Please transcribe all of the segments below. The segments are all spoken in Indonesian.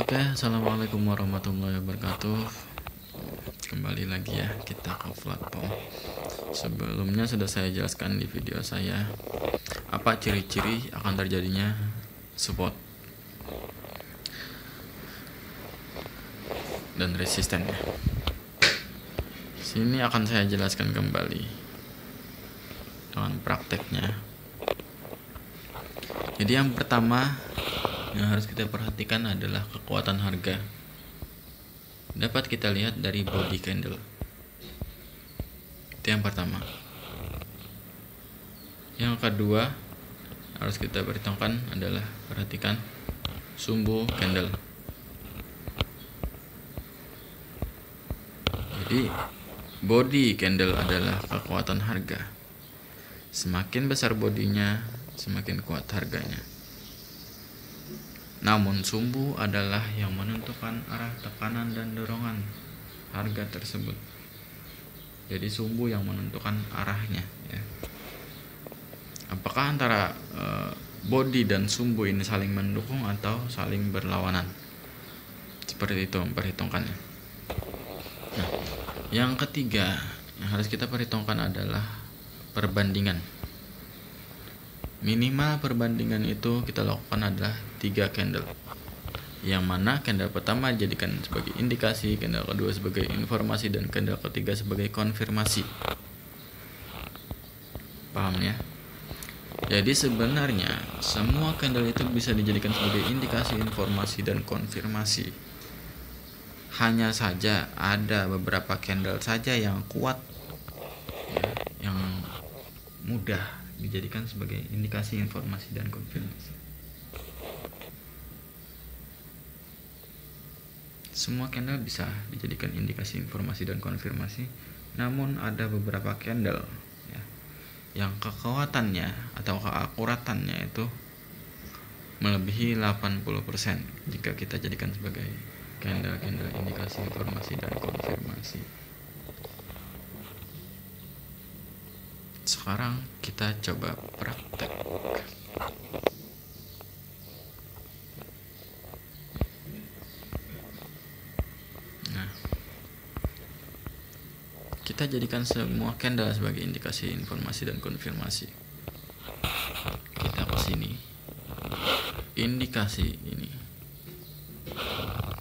Oke, assalamualaikum warahmatullahi wabarakatuh. Kembali lagi ya kita ke platform. Sebelumnya sudah saya jelaskan di video saya apa ciri-ciri akan terjadinya support dan resistennya. Sini akan saya jelaskan kembali dengan prakteknya. Jadi yang pertama yang harus kita perhatikan adalah kekuatan harga. Dapat kita lihat dari body candle. Itu yang pertama. Yang kedua harus kita perhitungkan adalah perhatikan sumbu candle. Jadi body candle adalah kekuatan harga. Semakin besar bodinya, semakin kuat harganya. Namun sumbu adalah yang menentukan arah tekanan dan dorongan harga tersebut. Jadi sumbu yang menentukan arahnya ya. Apakah antara body dan sumbu ini saling mendukung atau saling berlawanan? Seperti itu memperhitungkannya. Nah, yang ketiga yang harus kita perhitungkan adalah perbandingan. Minimal perbandingan itu kita lakukan adalah 3 candle. Yang mana candle pertama dijadikan sebagai indikasi, candle kedua sebagai informasi, dan candle ketiga sebagai konfirmasi. Paham ya? Jadi sebenarnya semua candle itu bisa dijadikan sebagai indikasi, informasi, dan konfirmasi. Hanya saja ada beberapa candle saja yang kuat ya, yang mudah dijadikan sebagai indikasi, informasi, dan konfirmasi. Semua candle bisa dijadikan indikasi, informasi, dan konfirmasi. Namun ada beberapa candle ya, yang kekuatannya atau keakuratannya itu melebihi 80% jika kita jadikan sebagai candle-candle indikasi, informasi, dan konfirmasi. Sekarang kita coba praktek. Nah, kita jadikan semua candle sebagai indikasi, informasi, dan konfirmasi. Kita ke sini. Indikasi ini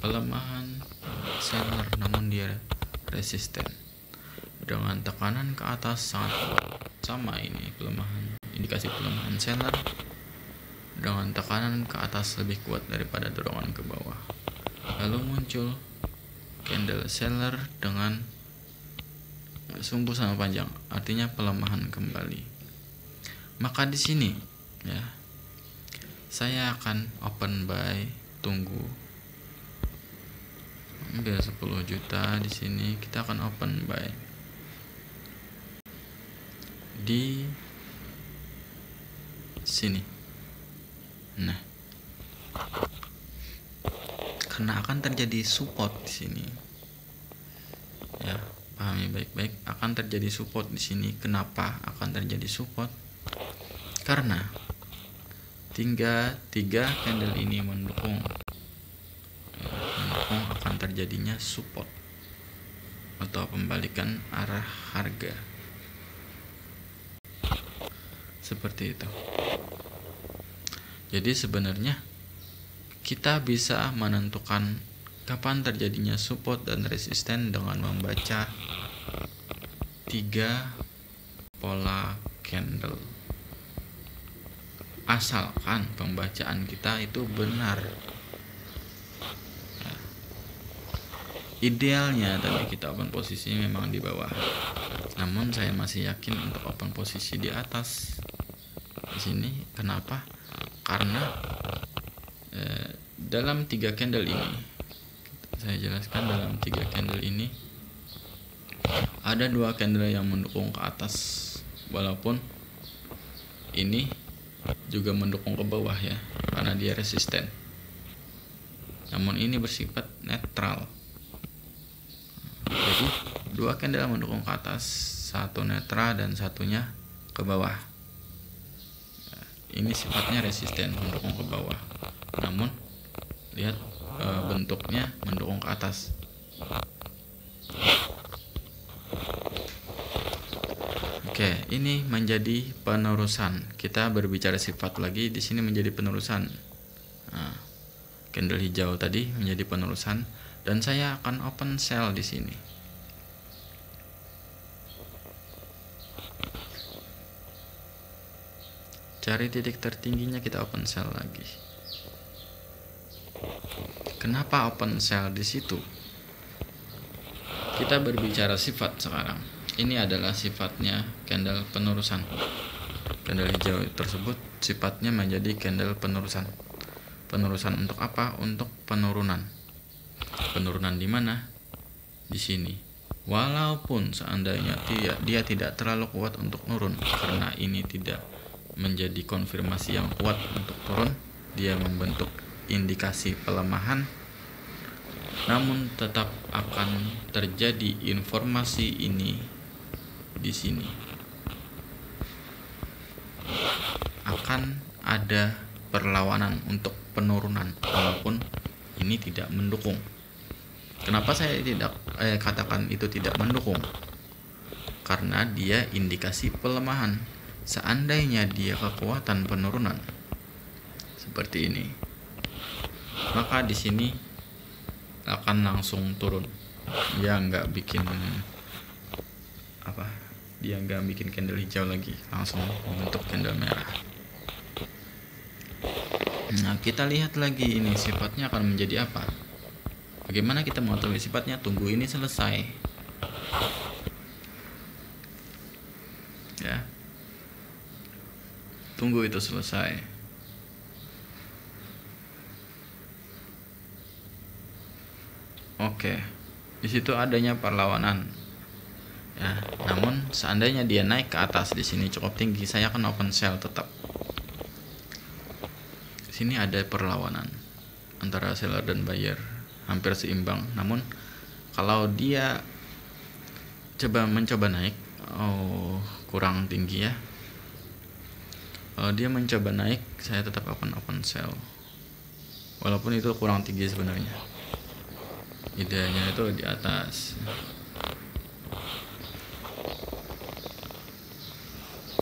pelemahan seller namun dia resisten dengan tekanan ke atas sangat kuat. Sama ini pelemahan, indikasi pelemahan seller dengan tekanan ke atas lebih kuat daripada dorongan ke bawah. Lalu muncul candle seller dengan sumbu sama panjang, artinya pelemahan kembali. Maka di sini ya, saya akan open buy, tunggu ambil 10 juta di sini, kita akan open buy di sini. Nah, karena akan terjadi support di sini. Ya, pahami baik-baik, akan terjadi support di sini. Kenapa akan terjadi support? Karena tiga candle ini mendukung akan terjadinya support atau pembalikan arah harga. Seperti itu. Jadi sebenarnya kita bisa menentukan kapan terjadinya support dan resisten dengan membaca 3 pola candle. Asalkan pembacaan kita itu benar. Ya. Idealnya tadi kita open posisi memang di bawah. Namun saya masih yakin untuk open posisi di atas. Di sini kenapa? Karena dalam 3 candle ini, saya jelaskan, dalam 3 candle ini ada 2 candle yang mendukung ke atas, walaupun ini juga mendukung ke bawah ya, karena dia resisten. Namun ini bersifat netral. Jadi 2 candle mendukung ke atas, 1 netral dan satunya ke bawah. Ini sifatnya resisten, mendukung ke bawah. Namun lihat bentuknya mendukung ke atas. Oke, ini menjadi penerusan. Kita berbicara sifat lagi, di sini menjadi penerusan. Nah, candle hijau tadi menjadi penerusan, dan saya akan open sell di sini. Cari titik tertingginya, kita open sell lagi. Kenapa open sell di situ? Kita berbicara sifat sekarang. Ini adalah sifatnya candle penerusan. Candle hijau tersebut sifatnya menjadi candle penerusan. Penerusan untuk apa? Untuk penurunan. Penurunan di mana? Di sini. Walaupun seandainya dia tidak terlalu kuat untuk turun, karena ini tidak menjadi konfirmasi yang kuat untuk turun, dia membentuk indikasi pelemahan, namun tetap akan terjadi informasi ini di sini. Akan ada perlawanan untuk penurunan walaupun ini tidak mendukung. Kenapa saya tidak katakan itu tidak mendukung? Karena dia indikasi pelemahan. Seandainya dia kekuatan penurunan seperti ini, maka di sini akan langsung turun. Dia nggak bikin dia nggak bikin candle hijau lagi, langsung membentuk candle merah. Nah, kita lihat lagi ini sifatnya akan menjadi apa. Bagaimana kita mengetahui sifatnya? Tunggu ini selesai ya, tunggu itu selesai. Oke, di situ adanya perlawanan ya. Namun seandainya dia naik ke atas di sini cukup tinggi, saya akan open sell tetap. Di sini ada perlawanan antara seller dan buyer, hampir seimbang. Namun kalau dia mencoba naik, kurang tinggi ya. Kalau dia mencoba naik, saya tetap akan open sell. Walaupun itu kurang tinggi sebenarnya. Ideanya itu di atas.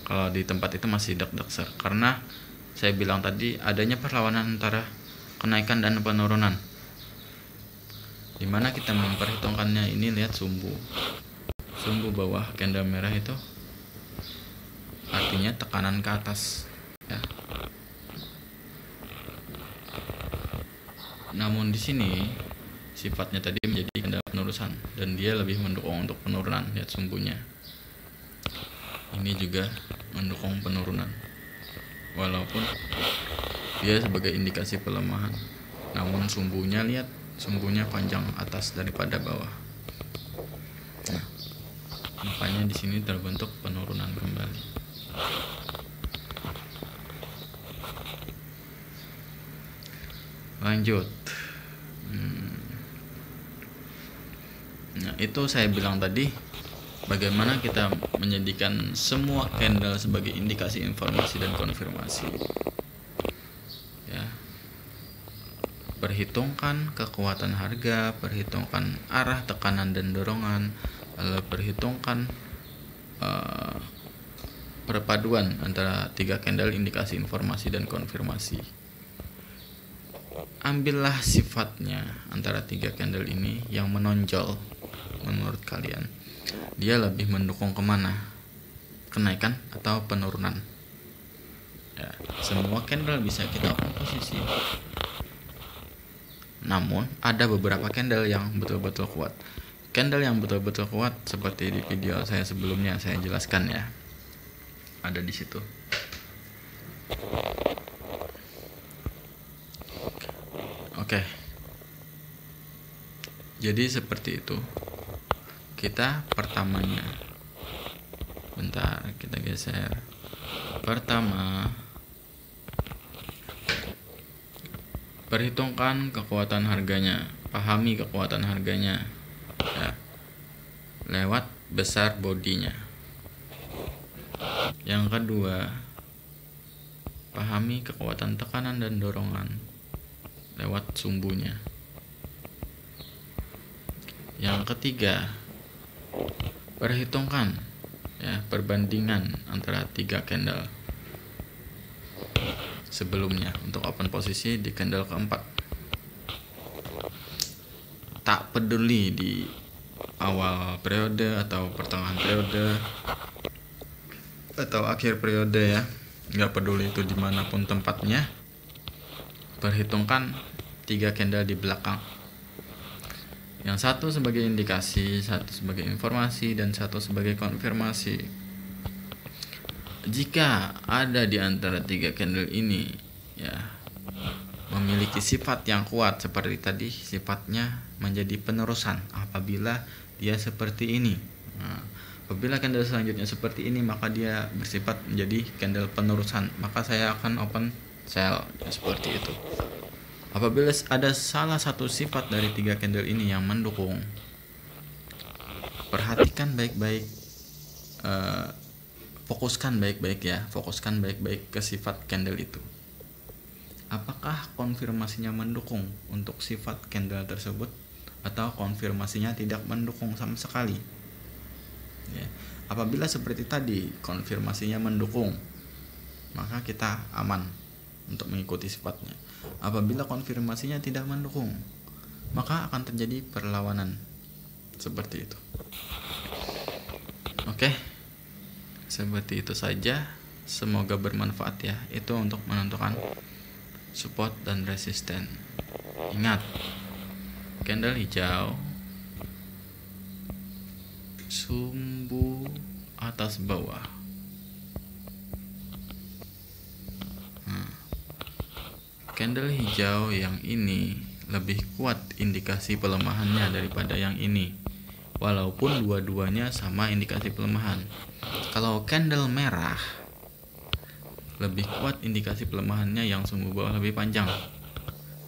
Kalau di tempat itu masih deg-deg, karena saya bilang tadi adanya perlawanan antara kenaikan dan penurunan. Dimana kita memperhitungkannya, ini lihat sumbu bawah candle merah itu artinya tekanan ke atas ya. Namun di sini sifatnya tadi menjadi candle penerusan dan dia lebih mendukung untuk penurunan. Lihat sumbunya, ini juga mendukung penurunan walaupun dia sebagai indikasi pelemahan. Namun sumbunya, lihat sumbunya panjang atas daripada bawah. Nah, makanya di sini terbentuk penurunan kembali. Lanjut. Nah, itu saya bilang tadi bagaimana kita menjadikan semua candle sebagai indikasi informasi dan konfirmasi ya. Perhitungkan kekuatan harga, perhitungkan arah tekanan dan dorongan, lalu perhitungkan perpaduan antara 3 candle indikasi informasi dan konfirmasi. Ambillah sifatnya antara 3 candle ini yang menonjol menurut kalian. Dia lebih mendukung kemana? Kenaikan atau penurunan? Ya, semua candle bisa kita posisi. Namun ada beberapa candle yang betul-betul kuat. Candle yang betul-betul kuat seperti di video saya sebelumnya saya jelaskan ya. Ada di situ. Oke. Jadi seperti itu. Kita pertamanya, bentar kita geser. Pertama, perhitungkan kekuatan harganya, pahami kekuatan harganya ya, lewat besar bodinya. Yang kedua, pahami kekuatan tekanan dan dorongan lewat sumbunya. Yang ketiga, perhitungkan ya perbandingan antara 3 candle sebelumnya untuk open posisi di candle keempat. Tak peduli di awal periode atau pertengahan periode atau akhir periode ya, nggak peduli itu dimanapun tempatnya, perhitungkan 3 candle di belakang. Yang satu sebagai indikasi, satu sebagai informasi, dan satu sebagai konfirmasi. Jika ada di antara 3 candle ini ya memiliki sifat yang kuat seperti tadi, sifatnya menjadi penerusan apabila dia seperti ini. Nah, apabila candle selanjutnya seperti ini, maka dia bersifat menjadi candle penerusan, maka saya akan open sell ya, seperti itu. Apabila ada salah satu sifat dari 3 candle ini yang mendukung, perhatikan baik-baik, fokuskan baik-baik ke sifat candle itu. Apakah konfirmasinya mendukung untuk sifat candle tersebut atau konfirmasinya tidak mendukung sama sekali? Ya. Apabila seperti tadi konfirmasinya mendukung, maka kita aman untuk mengikuti sifatnya. Apabila konfirmasinya tidak mendukung, maka akan terjadi perlawanan seperti itu. Oke, seperti itu saja. Semoga bermanfaat ya. Itu untuk menentukan support dan resisten. Ingat, candle hijau, sumbu atas bawah. Candle hijau yang ini lebih kuat indikasi pelemahannya daripada yang ini, walaupun dua-duanya sama indikasi pelemahan. Kalau candle merah lebih kuat indikasi pelemahannya yang sumbu bawah lebih panjang,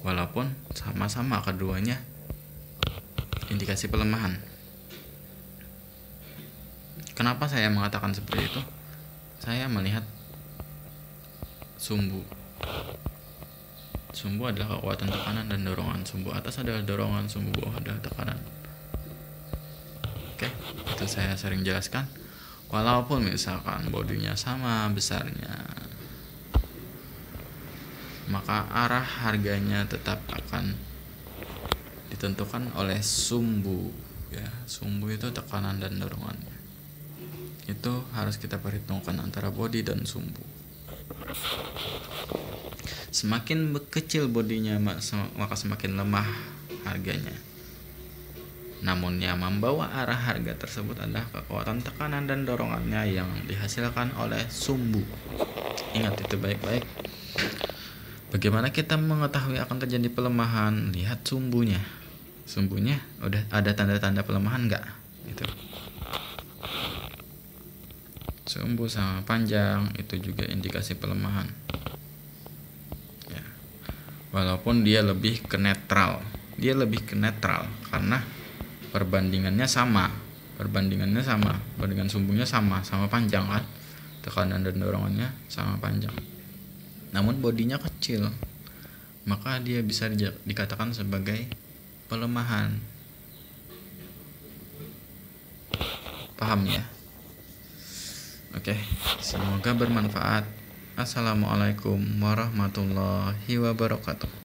walaupun sama-sama keduanya indikasi pelemahan. Kenapa saya mengatakan seperti itu? Saya melihat sumbu adalah kekuatan tekanan dan dorongan. Sumbu atas adalah dorongan, sumbu bawah adalah tekanan. Oke, itu saya sering jelaskan. Walaupun misalkan bodinya sama besarnya, maka arah harganya tetap akan ditentukan oleh sumbu ya. Sumbu itu tekanan dan dorongannya. Itu harus kita perhitungkan antara bodi dan sumbu. Semakin kecil bodinya, maka semakin lemah harganya. Namun yang membawa arah harga tersebut adalah kekuatan tekanan dan dorongannya yang dihasilkan oleh sumbu. Ingat itu baik-baik. Bagaimana kita mengetahui akan terjadi pelemahan? Lihat sumbunya. Sumbunya udah ada tanda-tanda pelemahan nggak? Gitu. Sumbu sama panjang itu juga indikasi pelemahan. Walaupun dia lebih ke netral karena perbandingannya sama, perbandingan sumbunya sama panjang kan, tekanan dan dorongannya sama panjang. Namun bodinya kecil, maka dia bisa dikatakan sebagai pelemahan. Paham ya? Oke, semoga bermanfaat. Assalamualaikum warahmatullahi wabarakatuh.